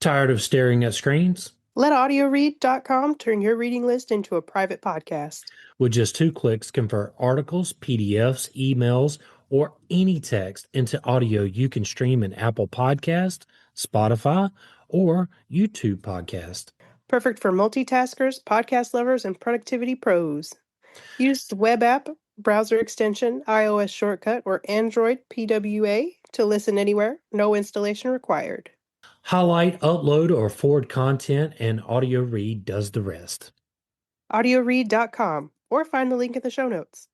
Tired of staring at screens? Let audioread.com turn your reading list into a private podcast. With just 2 clicks, convert articles, PDFs, emails, or any text into audio you can stream in Apple Podcast, Spotify, or YouTube Podcast. Perfect for multitaskers, podcast lovers, and productivity pros. Use the web app, browser extension, iOS shortcut, or Android PWA to listen anywhere. No installation required. Highlight, upload, or forward content, and Audio Read does the rest. Audioread.com or find the link in the show notes.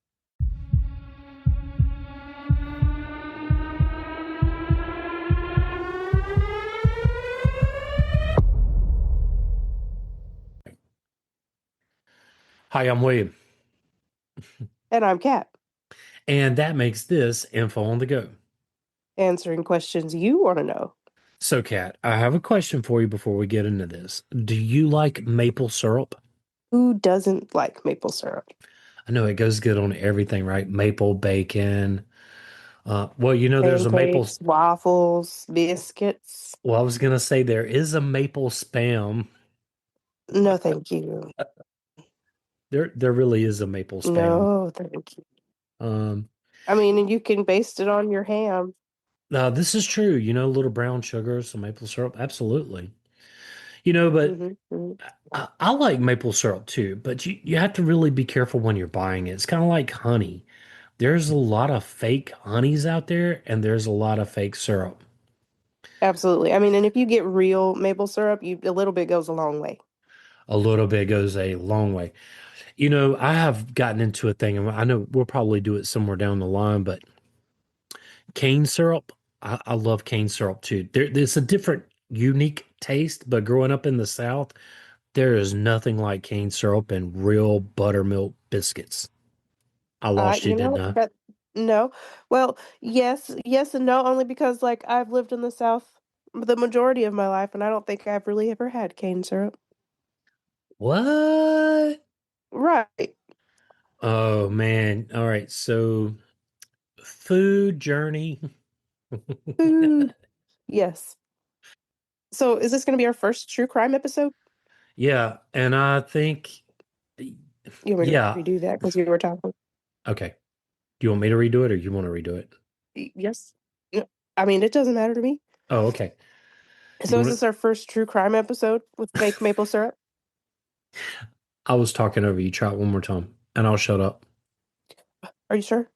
Hi, I'm William, And I'm Kat, and that makes this Info on the Go. answering questions you want to know. So, Kat, I have a question for you before we get into this. Do you like maple syrup? Who doesn't like maple syrup? I know it goes good on everything, right? Maple bacon. There's a maple. Pancakes, waffles, biscuits. Well, I was gonna say there is a maple spam. No, thank you. There really is a maple spam. No, thank you. Um, I mean, and you can baste it on your ham. Now this is true. Little brown sugar, some maple syrup, absolutely. But Hmm. I like maple syrup too. But you have to really be careful when you're buying it. It's kind of like honey. There's a lot of fake honeys out there, and there's a lot of fake syrup. Absolutely. I mean, and if you get real maple syrup, a little bit goes a long way. A little bit goes a long way. I have gotten into a thing, and I know we'll probably do it somewhere down the line, but cane syrup, I love cane syrup too. There's a different, unique taste, but growing up in the South, there is nothing like cane syrup and real buttermilk biscuits. I lost you, You didn't know I? that no. Well, yes and no, only because like I've lived in the South the majority of my life, and I don't think I've really ever had cane syrup. What? Right. Oh man. All right. So food journey. Food. Yes. So is this going to be our first true crime episode? Yeah, and I think, You want me to yeah. redo that because you were talking? Okay. Do you want me to redo it or you want to redo it? Yes. No, I mean, it doesn't matter to me. Oh, okay. You So is want this our first true crime episode with fake maple syrup? I was talking over you. Try it one more time, and I'll shut up. Are you sure?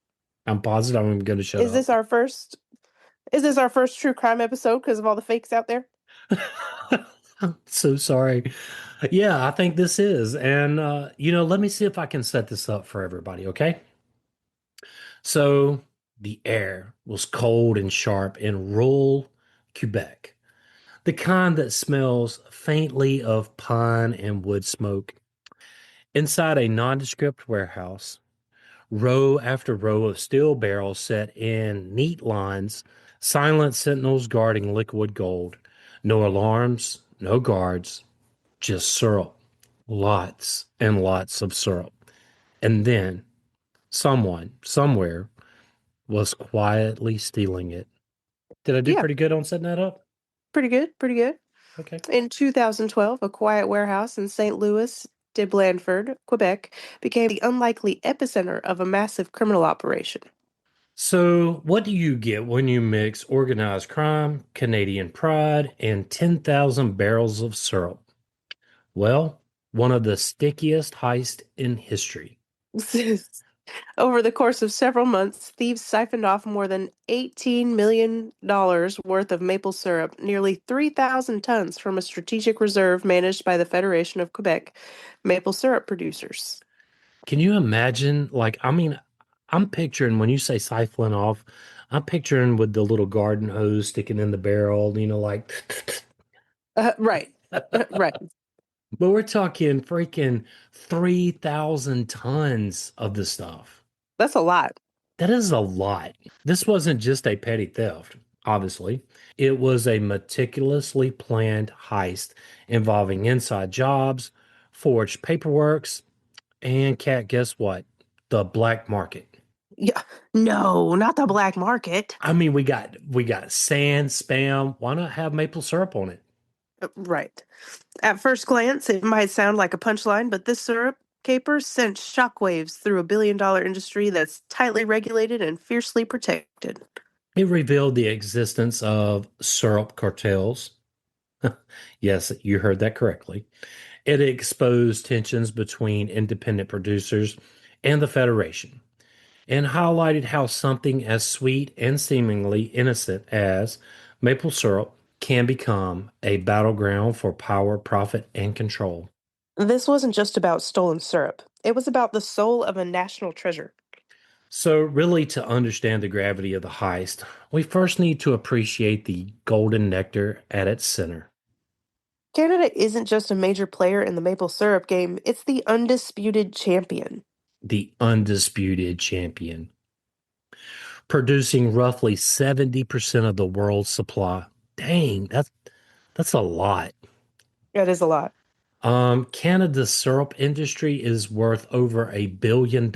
I'm positive I'm going to shut Is this up. our first? Is this our first true crime episode because of all the fakes out there? I'm so sorry. Yeah, I think this is. And, let me see if I can set this up for everybody, okay? So, the air was cold and sharp in rural Quebec, the kind that smells faintly of pine and wood smoke. Inside a nondescript warehouse, row after row of steel barrels set in neat lines, silent sentinels guarding liquid gold. No alarms, no guards, just syrup. Lots and lots of syrup. And then someone, somewhere, was quietly stealing it. Did I do Yeah, pretty good on setting that up? pretty good, pretty good. Okay. In 2012, a quiet warehouse in St. Louis de Blandford, Quebec, became the unlikely epicenter of a massive criminal operation. So, what do you get when you mix organized crime, Canadian pride, and 10,000 barrels of syrup? Well, one of the stickiest heists in history. Over the course of several months, thieves siphoned off more than $18 million worth of maple syrup, nearly 3,000 tons from a strategic reserve managed by the Federation of Quebec maple syrup producers. Can you imagine? I'm picturing when you say siphoning off, I'm picturing with the little garden hose sticking in the barrel, like. Right, right. But we're talking freaking 3,000 tons of the stuff. That's a lot. That is a lot. This wasn't just a petty theft, obviously. It was a meticulously planned heist involving inside jobs, forged paperworks, and cat, guess what? The black market. Yeah. No, not the black market. I mean, we got sand, spam. Why not have maple syrup on it? Right. At first glance, it might sound like a punchline, but this syrup caper sent shockwaves through a billion-dollar industry that's tightly regulated and fiercely protected. It revealed the existence of syrup cartels. Yes, you heard that correctly. It exposed tensions between independent producers and the Federation, and highlighted how something as sweet and seemingly innocent as maple syrup can become a battleground for power, profit, and control. This wasn't just about stolen syrup. It was about the soul of a national treasure. So, really, to understand the gravity of the heist, we first need to appreciate the golden nectar at its center, Canada isn't just a major player in the maple syrup game, it's the undisputed champion. the undisputed champion, producing roughly 70% of the world's supply. Dang, that's a lot. That is a lot. Canada's syrup industry is worth over $1 billion,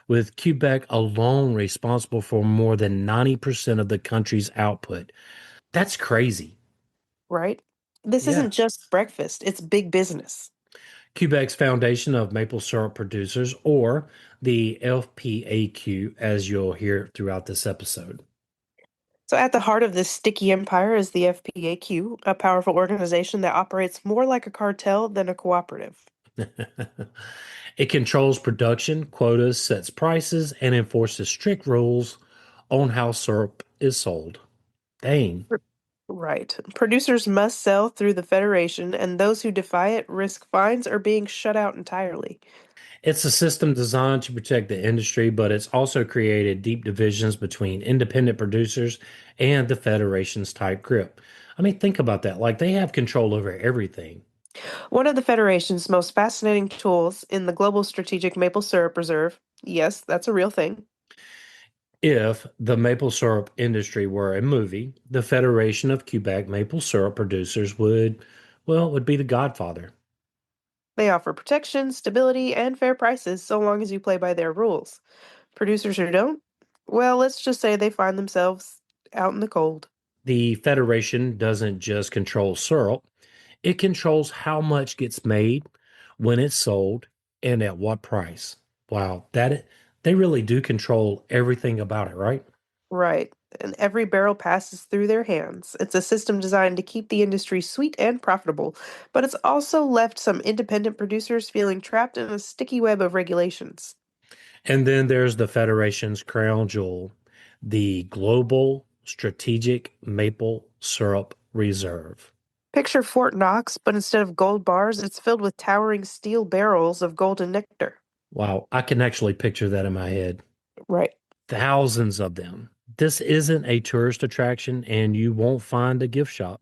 with Quebec alone responsible for more than 90% of the country's output. That's crazy. Right? This Yeah. isn't just breakfast, it's big business. Quebec's Foundation of Maple Syrup Producers, or the FPAQ, as you'll hear throughout this episode. So, at the heart of this sticky empire is the FPAQ, a powerful organization that operates more like a cartel than a cooperative. It controls production, quotas, sets prices, and enforces strict rules on how syrup is sold. Dang. R- Right. Producers must sell through the Federation, and those who defy it risk fines or being shut out entirely. It's a system designed to protect the industry, but it's also created deep divisions between independent producers and the Federation's tight grip. I mean, think about that. Like they have control over everything. One of the Federation's most fascinating tools in the Global Strategic Maple Syrup Reserve, yes, that's a real thing, If the maple syrup industry were a movie, the Federation of Quebec maple syrup producers would be the godfather. they offer protection, stability, and fair prices so long as you play by their rules. Producers who don't, well, let's just say they find themselves out in the cold. The Federation doesn't just control syrup, it controls how much gets made, when it's sold, and at what price. Wow, they really do control everything about it, right? Right. And every barrel passes through their hands. It's a system designed to keep the industry sweet and profitable, but it's also left some independent producers feeling trapped in a sticky web of regulations. And then there's the Federation's crown jewel, the Global Strategic Maple Syrup Reserve. Picture Fort Knox, but instead of gold bars, it's filled with towering steel barrels of golden nectar. Wow, I can actually picture that in my head. Right. Thousands of them. This isn't a tourist attraction, and you won't find a gift shop.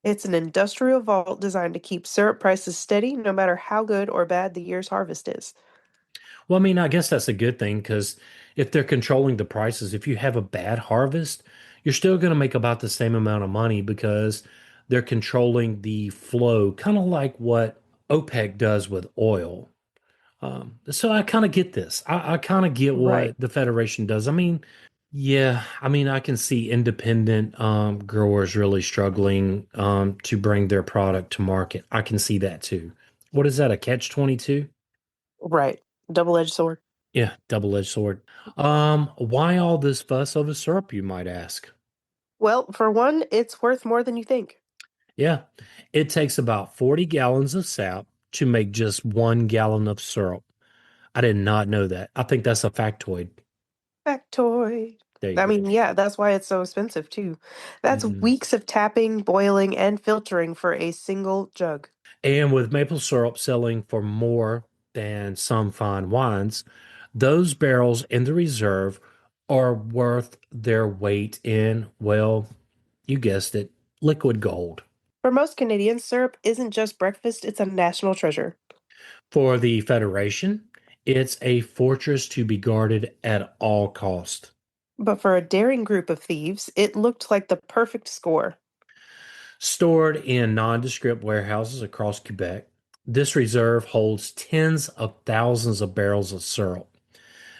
It's an industrial vault designed to keep syrup prices steady no matter how good or bad the year's harvest is. Well, I mean, I guess that's a good thing because if they're controlling the prices, if you have a bad harvest, you're still going to make about the same amount of money because they're controlling the flow, kind of like what OPEC does with oil. So I kind of get this. I kind of get Right. what the Federation does. I mean, yeah, I mean, I can see independent growers really struggling to bring their product to market. I can see that too. What is that, a catch 22? Right. Double-edged sword. Yeah, double-edged sword. Why all this fuss over syrup, you might ask? Well, for one, it's worth more than you think. Yeah, it takes about 40 gallons of sap to make just 1 gallon of syrup. I did not know that. I think that's a factoid. Factoid. There you I go. mean, yeah, that's why it's so expensive too. That's Mhm. weeks of tapping, boiling, and filtering for a single jug. And with maple syrup selling for more than some fine wines, those barrels in the reserve are worth their weight in, well, you guessed it, liquid gold. For most Canadians, syrup isn't just breakfast, it's a national treasure. For the Federation, it's a fortress to be guarded at all cost. But for a daring group of thieves, it looked like the perfect score. Stored in nondescript warehouses across Quebec, this reserve holds tens of thousands of barrels of syrup,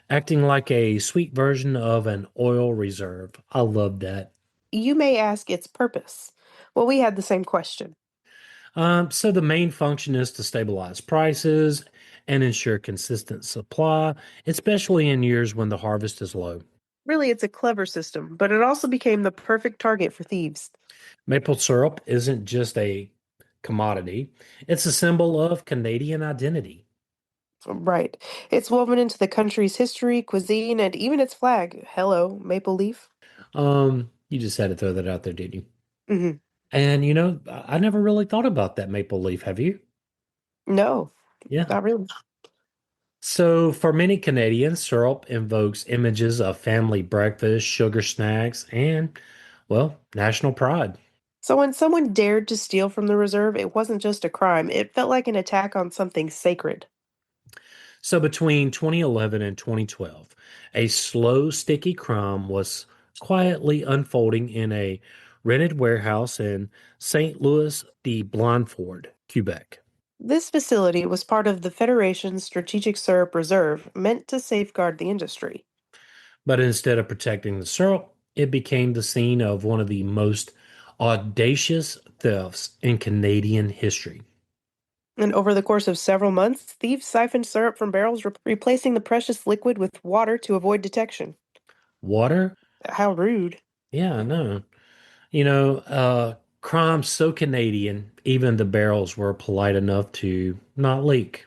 acting like a sweet version of an oil reserve. I love that. You may ask its purpose. Well, we had the same question. So the main function is to stabilize prices and ensure consistent supply, especially in years when the harvest is low. Really, it's a clever system, but it also became the perfect target for thieves. Maple syrup isn't just a commodity, it's a symbol of Canadian identity. Right. It's woven into the country's history, cuisine, and even its flag. Hello, maple leaf. You just had to throw that out there, didn't you? Hmm. And I never really thought about that maple leaf, have you? No, Yeah. not really. So, for many Canadians, syrup invokes images of family breakfast, sugar snacks, and, well, national pride. So when someone dared to steal from the reserve, it wasn't just a crime. It felt like an attack on something sacred. So, between 2011 and 2012, a slow, sticky crime was quietly unfolding in a rented warehouse in St. Louis de Blanford, Quebec. This facility was part of the Federation's Strategic Syrup Reserve, meant to safeguard the industry. But instead of protecting the syrup, it became the scene of one of the most audacious thefts in Canadian history. And over the course of several months, thieves siphoned syrup from barrels, replacing the precious liquid with water to avoid detection. Water? How rude. Yeah, I know. Crime so Canadian, even the barrels were polite enough to not leak.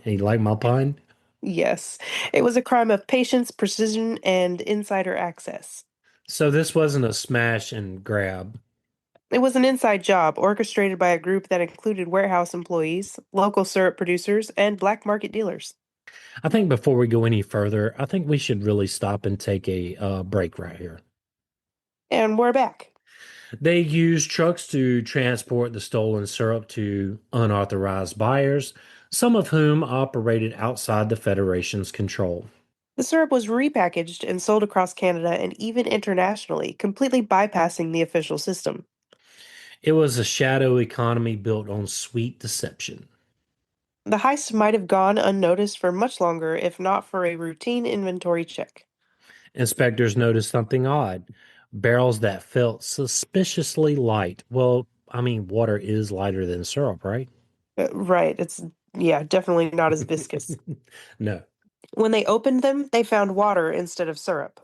You like my pun? Yes, it was a crime of patience, precision, and insider access. So this wasn't a smash and grab. It was an inside job orchestrated by a group that included warehouse employees, local syrup producers, and black market dealers. I think before we go any further, I think we should really stop and take a break right here. And we're back. They used trucks to transport the stolen syrup to unauthorized buyers, some of whom operated outside the Federation's control. The syrup was repackaged and sold across Canada and even internationally, completely bypassing the official system. It was a shadow economy built on sweet deception. The heist might have gone unnoticed for much longer if not for a routine inventory check. Inspectors noticed something odd. Barrels that felt suspiciously light. Well, I mean, water is lighter than syrup, right? Right, it's, yeah, definitely not as viscous. No. When they opened them, they found water instead of syrup.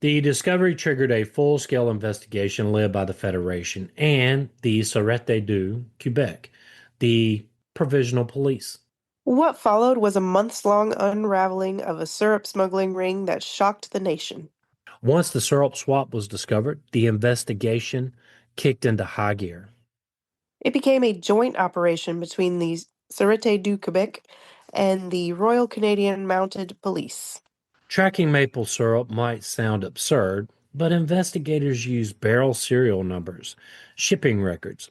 The discovery triggered a full-scale investigation led by the Federation and the Sûreté du Québec, the provisional police. What followed was a months long unraveling of a syrup smuggling ring that shocked the nation. Once the syrup swap was discovered, the investigation kicked into high gear. It became a joint operation between the Sûreté du Québec and the Royal Canadian Mounted Police. Tracking maple syrup might sound absurd, but investigators used barrel serial numbers, shipping records,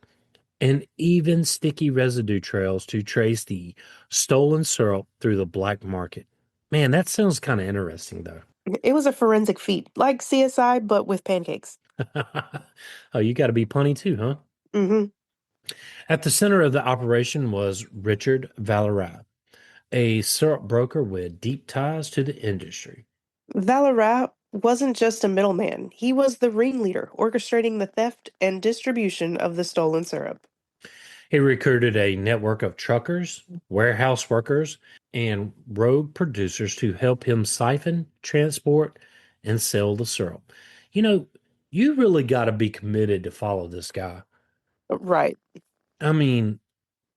and even sticky residue trails to trace the stolen syrup through the black market. Man, that sounds kind of interesting, though. It was a forensic feat, like CSI, but with pancakes. Oh, you got to be punny too, huh? Hmm. At the center of the operation was Richard Valerat, a syrup broker with deep ties to the industry. Valerat wasn't just a middleman, he was the ringleader, orchestrating the theft and distribution of the stolen syrup. He recruited a network of truckers, warehouse workers, and rogue producers to help him siphon, transport, and sell the syrup. You know, you really got to be committed to follow this guy. Right. I mean,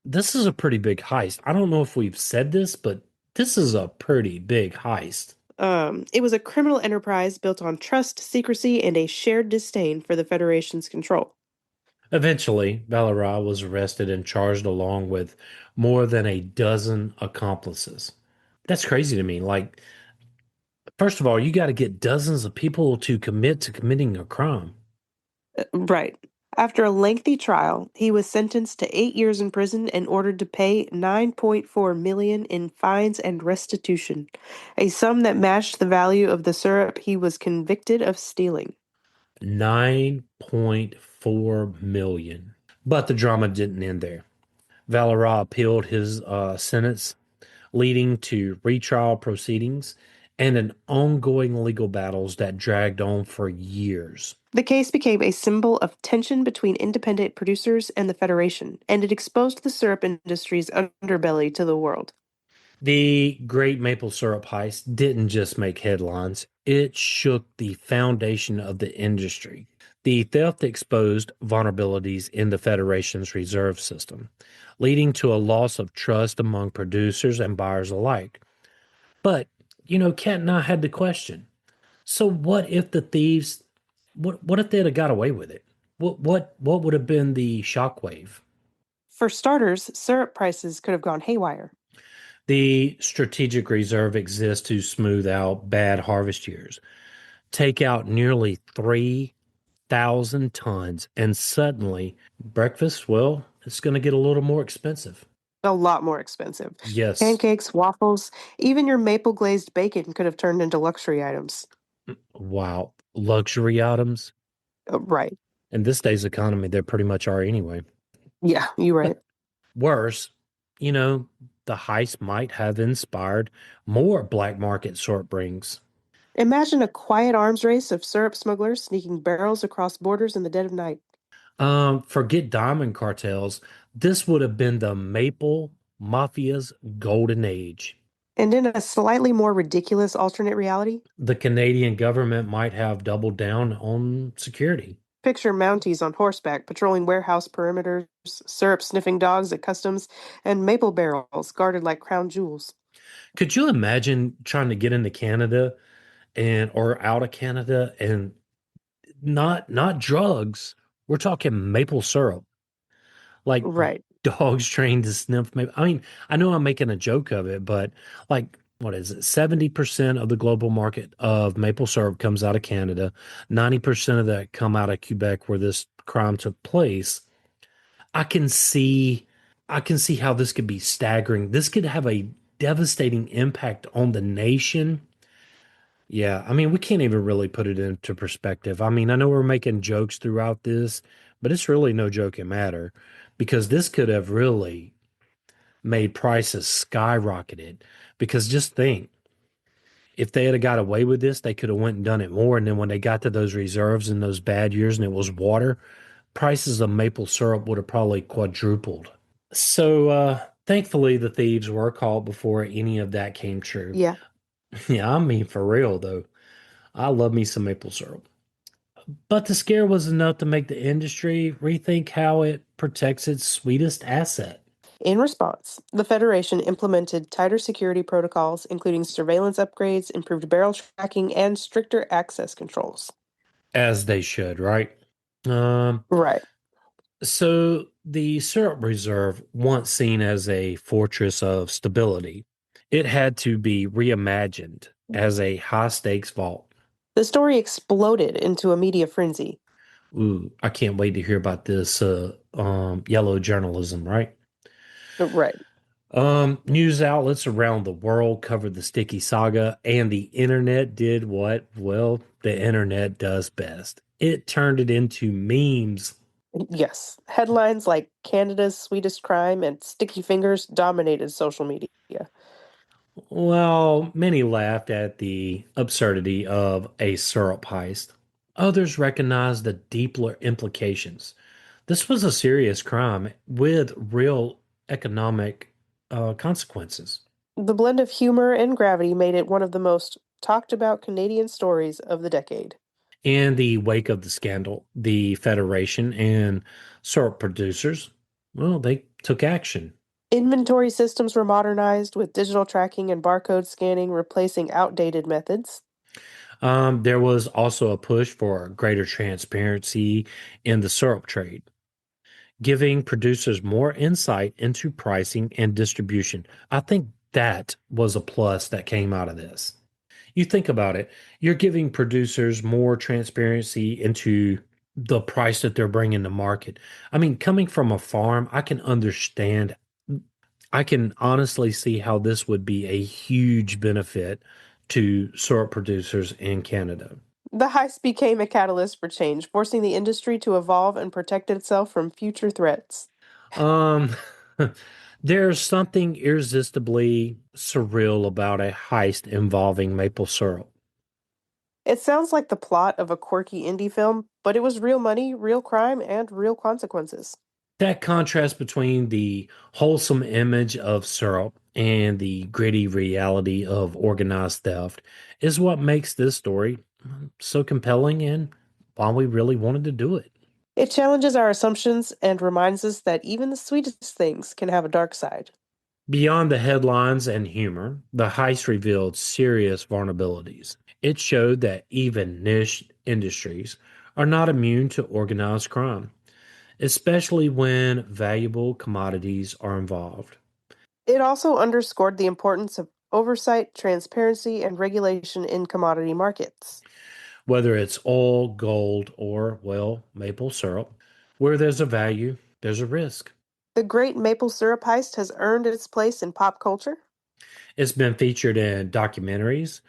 this is a pretty big heist. I don't know if we've said this, but this is a pretty big heist. It was a criminal enterprise built on trust, secrecy, and a shared disdain for the Federation's control. Eventually, Valerat was arrested and charged along with more than a dozen accomplices. That's crazy to me. Like, first of all, you got to get dozens of people to commit to committing a crime. Right. After a lengthy trial, he was sentenced to 8 years in prison and ordered to pay 9.4 million in fines and restitution, a sum that matched the value of the syrup he was convicted of stealing. 9.4 million. But the drama didn't end there. Valerat appealed his sentence, leading to retrial proceedings and an ongoing legal battles that dragged on for years. The case became a symbol of tension between independent producers and the Federation, and it exposed the syrup industry's underbelly to the world. The Great Maple Syrup Heist didn't just make headlines, it shook the foundation of the industry. The theft exposed vulnerabilities in the Federation's reserve system, leading to a loss of trust among producers and buyers alike. But, Kat and I had the question. So what if the thieves, what if they'd have got away with it? What would have been the shockwave? For starters, syrup prices could have gone haywire. The strategic reserve exists to smooth out bad harvest years. Take out nearly 3,000 tons, and suddenly breakfast, well, it's going to get a little more expensive. A lot more expensive. Yes. Pancakes, waffles, even your maple glazed bacon could have turned into luxury items. Wow. Luxury items. Right. In this day's economy, they pretty much are anyway. Yeah, you're right. Worse, you know, the heist might have inspired more black market sort brings. Imagine a quiet arms race of syrup smugglers sneaking barrels across borders in the dead of night. Forget diamond cartels. This would have been the Maple Mafia's golden age. And in a slightly more ridiculous alternate reality, The Canadian government might have doubled down on security. picture Mounties on horseback patrolling warehouse perimeters, syrup sniffing dogs at customs, and maple barrels guarded like crown jewels. Could you imagine trying to get into Canada and or out of Canada and not drugs? We're talking maple syrup, like Right. dogs trained to sniff maple. I mean, I know I'm making a joke of it, but like, what is it? 70% of the global market of maple syrup comes out of Canada. 90% of that come out of Quebec, where this crime took place. I can see, I can see how this could be staggering. This could have a devastating impact on the nation. Yeah, I mean, we can't even really put it into perspective. I mean, I know we're making jokes throughout this, but it's really no joking matter because this could have really made prices skyrocketed. Because just think, if they had got away with this, they could have went and done it more. And then when they got to those reserves in those bad years and it was water, prices of maple syrup would have probably quadrupled. So thankfully the thieves were caught before any of that came true. Yeah. Yeah, I mean for real though. I love me some maple syrup. But the scare was enough to make the industry rethink how it protects its sweetest asset, In response, the Federation implemented tighter security protocols, including surveillance upgrades, improved barrel tracking, and stricter access controls. as they should, right? Um, Right. so the syrup reserve, once seen as a fortress of stability, it had to be reimagined as a high stakes vault. The story exploded into a media frenzy. Ooh, I can't wait to hear about this yellow journalism, right? Right. News outlets around the world covered the sticky saga, and the internet did what, well, the internet does best. It turned it into memes. Yes. Headlines like Canada's Sweetest Crime and Sticky Fingers dominated social media. Well, many laughed at the absurdity of a syrup heist. Others recognized the deeper implications. This was a serious crime with real economic consequences. The blend of humor and gravity made it one of the most talked about Canadian stories of the decade. In the wake of the scandal, the Federation and syrup producers, well, they took action. Inventory systems were modernized with digital tracking and barcode scanning replacing outdated methods. There was also a push for greater transparency in the syrup trade, giving producers more insight into pricing and distribution. I think that was a plus that came out of this. You think about it, you're giving producers more transparency into the price that they're bringing to market. I mean, coming from a farm, I can understand, I can honestly see how this would be a huge benefit to syrup producers in Canada. The heist became a catalyst for change, forcing the industry to evolve and protect itself from future threats. Um, There's something irresistibly surreal about a heist involving maple syrup. It sounds like the plot of a quirky indie film, but it was real money, real crime, and real consequences. That contrast between the wholesome image of syrup and the gritty reality of organized theft is what makes this story so compelling and why we really wanted to do it. It challenges our assumptions and reminds us that even the sweetest things can have a dark side. Beyond the headlines and humor, the heist revealed serious vulnerabilities. It showed that even niche industries are not immune to organized crime, especially when valuable commodities are involved. It also underscored the importance of oversight, transparency, and regulation in commodity markets. Whether it's oil, gold, or, well, maple syrup, where there's a value, there's a risk. The great maple syrup heist has earned its place in pop culture. It's been featured in documentaries,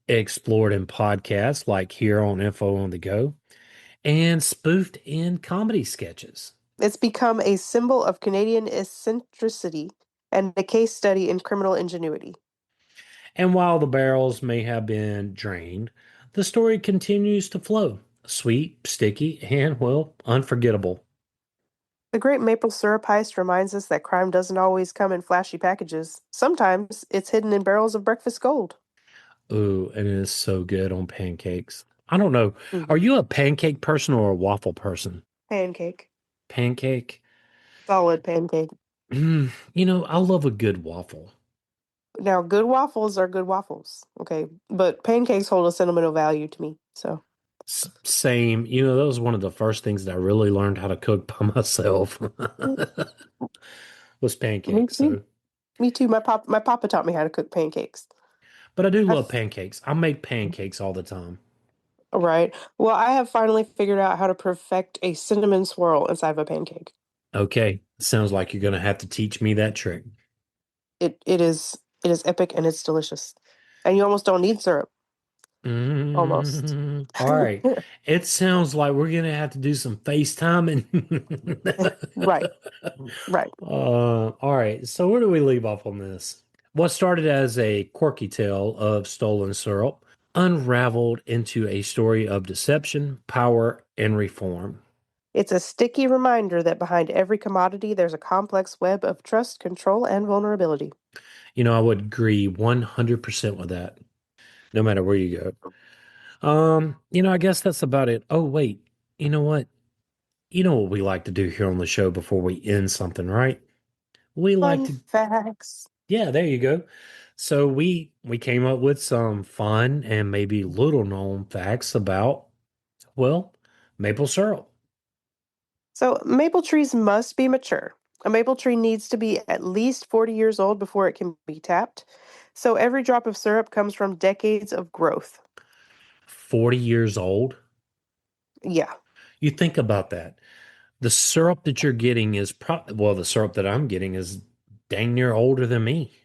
explored in podcasts like here on Info on the Go, and spoofed in comedy sketches. It's become a symbol of Canadian eccentricity and a case study in criminal ingenuity. And while the barrels may have been drained, the story continues to flow. Sweet, sticky, and, well, unforgettable. The great maple syrup heist reminds us that crime doesn't always come in flashy packages. Sometimes it's hidden in barrels of breakfast gold. Ooh, and it is so good on pancakes. I don't know. Are Mhm. you a pancake person or a waffle person? Pancake. Pancake? Solid pancake. I love a good waffle. Now, good waffles are good waffles, okay? But pancakes hold a sentimental value to me. So, Same. That was one of the first things that I really learned how to cook by myself mm, was me pancakes. too. So, Me too. My papa taught me how to cook pancakes. but I do love I've, pancakes. I make pancakes all the time. right. Well, I have finally figured out how to perfect a cinnamon swirl inside of a pancake. Okay, sounds like you're gonna have to teach me that trick. It is epic and it's delicious. And you almost don't need syrup. Almost. All right. It sounds like we're gonna have to do some FaceTiming. Right. Right. All right. So where do we leave off on this? What started as a quirky tale of stolen syrup unraveled into a story of deception, power, and reform. It's a sticky reminder that behind every commodity there's a complex web of trust, control, and vulnerability. I would agree 100% with that, no matter where you go. I guess that's about it. Oh, wait. You know what? You know what we like to do here on the show before we end something, right? We like Fun to, facts. yeah, there you go. So we came up with some fun and maybe little known facts about, well, maple syrup. So, maple trees must be mature. A maple tree needs to be at least 40 years old before it can be tapped. So, every drop of syrup comes from decades of growth. 40 years old. Yeah. You think about that. The syrup that you're getting is the syrup that I'm getting is dang near older than me.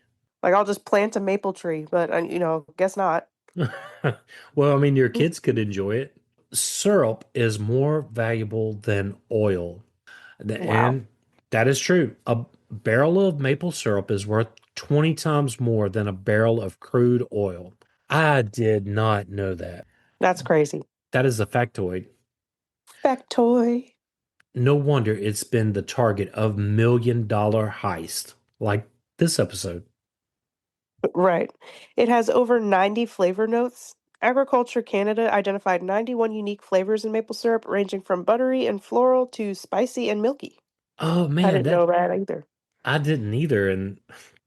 Like, I'll just plant a maple tree, but, guess not. Well, I mean, your kids could enjoy it. Syrup is more valuable than oil. Wow. And that is true. A barrel of maple syrup is worth 20 times more than a barrel of crude oil. I did not know that. That's crazy. That is a factoid. Factoid. No wonder it's been the target of $1 million heist, like this episode. Right. It has over 90 flavor notes. Agriculture Canada identified 91 unique flavors in maple syrup, ranging from buttery and floral to spicy and milky. Oh I man, didn't know that either. I didn't either. And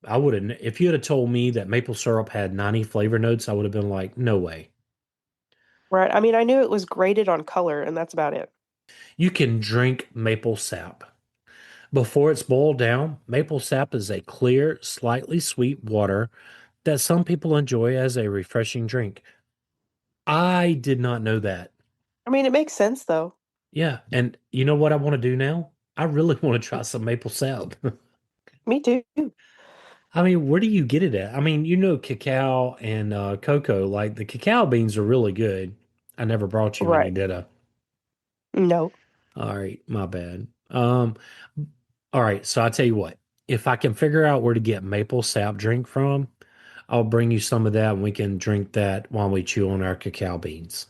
I would have, if you had told me that maple syrup had 90 flavor notes, I would have been like, no way. Right. I mean, I knew it was graded on color, and that's about it. You can drink maple sap. Before it's boiled down, maple sap is a clear, slightly sweet water that some people enjoy as a refreshing drink. I did not know that. I mean, it makes sense though. Yeah, and you know what I want to do now? I really want to try some maple sap. Me too. I mean, where do you get it at? I mean, cacao and cocoa, like the cacao beans are really good. I never brought you any, Right. did I? No. All right, my bad. All right, so I tell you what, if I can figure out where to get maple sap drink from, I'll bring you some of that and we can drink that while we chew on our cacao beans.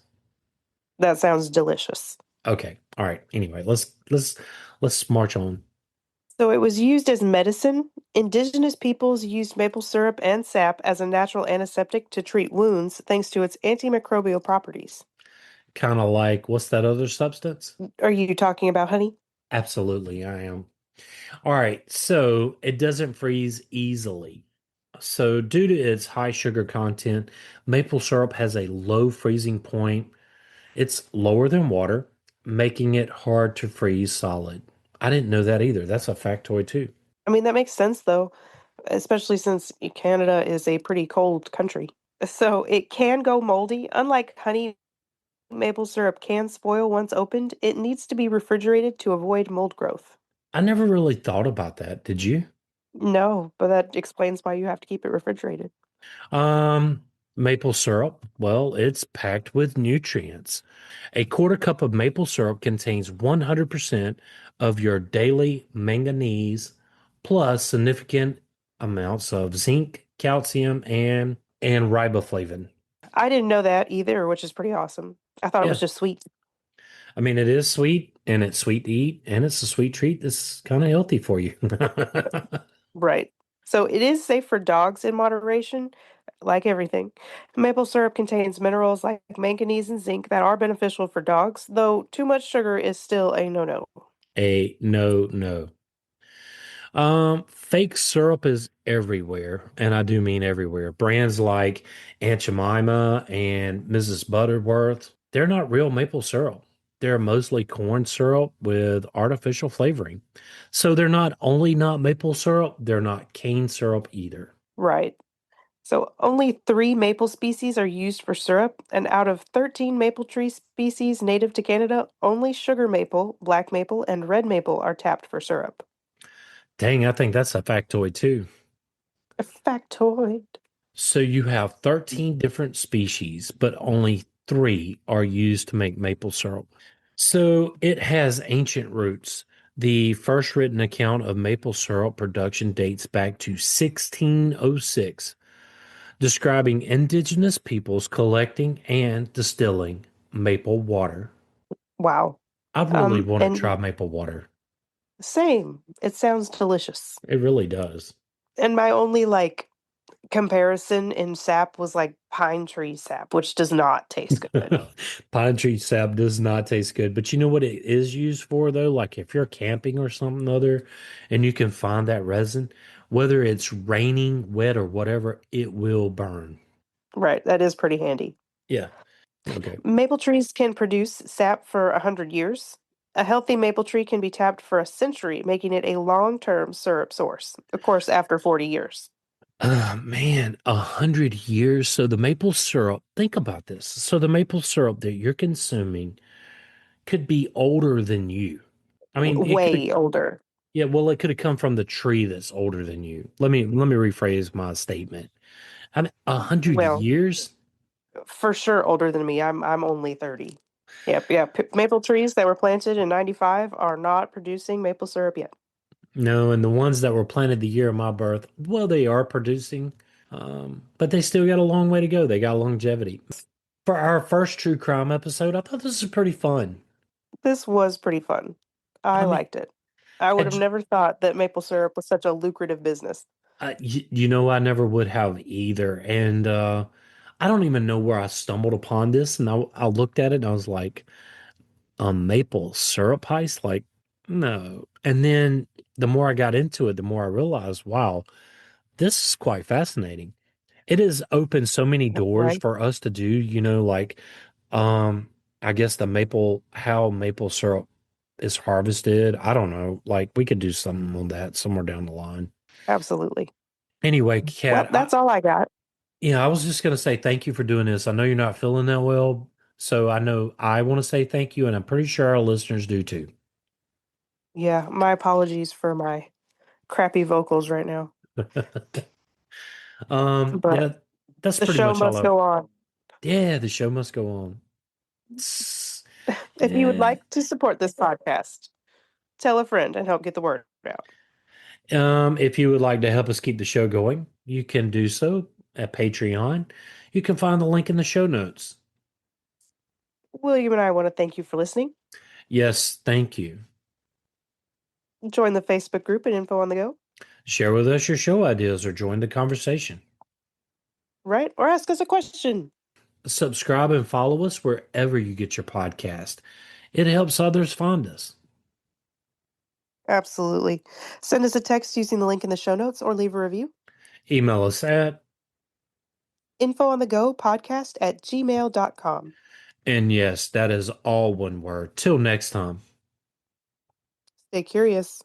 That sounds delicious. Okay. All right. Anyway, let's march on. So it was used as medicine. Indigenous peoples used maple syrup and sap as a natural antiseptic to treat wounds thanks to its antimicrobial properties. Kind of like what's that other substance? Are you talking about honey? Absolutely, I am. All right. So it doesn't freeze easily. So due to its high sugar content, maple syrup has a low freezing point. It's lower than water, making it hard to freeze solid. I didn't know that either. That's a factoid too. I mean, that makes sense though, especially since Canada is a pretty cold country. So it can go moldy. Unlike honey, maple syrup can spoil once opened. It needs to be refrigerated to avoid mold growth. I never really thought about that. Did you? No, but that explains why you have to keep it refrigerated. Um, Maple syrup, well, it's packed with nutrients. A quarter cup of maple syrup contains 100% of your daily manganese plus significant amounts of zinc, calcium, and riboflavin. I didn't know that either, which is pretty awesome. I thought it was Yeah, just sweet. I mean it is sweet and it's sweet to eat and it's a sweet treat that's kind of healthy for you. Right. So it is safe for dogs in moderation, like everything. Maple syrup contains minerals like manganese and zinc that are beneficial for dogs, though too much sugar is still a no-no. A no no. Fake syrup is everywhere, and I do mean everywhere. Brands like Aunt Jemima and Mrs. Butterworth, they're not real maple syrup. They're mostly corn syrup with artificial flavoring. So they're not only not maple syrup, they're not cane syrup either. Right. So only 3 maple species are used for syrup, and out of 13 maple tree species native to Canada, only sugar maple, black maple, and red maple are tapped for syrup. Dang, I think that's a factoid too. A factoid. So you have 13 different species, but only three are used to make maple syrup. So it has ancient roots. The first written account of maple syrup production dates back to 1606, describing indigenous peoples collecting and distilling maple water. Wow. I really want to And try maple water. same. It sounds delicious. It really does. And my only comparison in sap was like pine tree sap, which does not taste good. Pine tree sap does not taste good, but you know what it is used for though? Like if you're camping or something other and you can find that resin, whether it's raining, wet, or whatever, it will burn. Right, that is pretty handy. Yeah. Okay. Maple trees can produce sap for 100 years. A healthy maple tree can be tapped for a century, making it a long-term syrup source. Of course, after 40 years. Man, 100 years. So the maple syrup, think about this. So the maple syrup that you're consuming could be older than you. I mean, it could have, Way older. yeah, well, it could have come from the tree that's older than you. Let me rephrase my statement. I mean, 100 Well, years? for sure older than me. I'm only 30. Yep, yeah. Maple trees that were planted in 95 are not producing maple syrup yet. No, and the ones that were planted the year of my birth, well, they are producing, but they still got a long way to go. They got longevity. For our first true crime episode, I thought this was pretty fun. This was pretty fun. I I mean, liked it. I would have had, never thought that maple syrup was such a lucrative business. I never would have either. And I don't even know where I stumbled upon this. And I looked at it and I was like, maple syrup heist? Like, no. And then the more I got into it, the more I realized, wow, this is quite fascinating. It has opened so many doors Right? for us to do, like, um, I guess how maple syrup is harvested. I don't know. Like, we could do something on that somewhere down the line. Absolutely. Anyway, Well, Kat, that's all I got. I was just gonna say thank you for doing this. I know you're not feeling that well, so I know I want to say thank you, and I'm pretty sure our listeners do too. Yeah, my apologies for my crappy vocals right now. But Yeah, that's the pretty show much all must of. go on. Yeah, the show must go on. If you would Yeah. like to support this podcast, tell a friend and help get the word out. If you would like to help us keep the show going, you can do so at Patreon. You can find the link in the show notes. William and I want to thank you for listening. Yes, thank you. Join the Facebook group at Info on the Go, Share with us your show ideas or join the conversation. right? Or ask us a question. Subscribe and follow us wherever you get your podcast. It helps others find us. Absolutely. Send us a text using the link in the show notes or leave a review. Email us at, infoonthegopodcast@gmail.com. and yes, that is all one word. Till next time. Stay curious.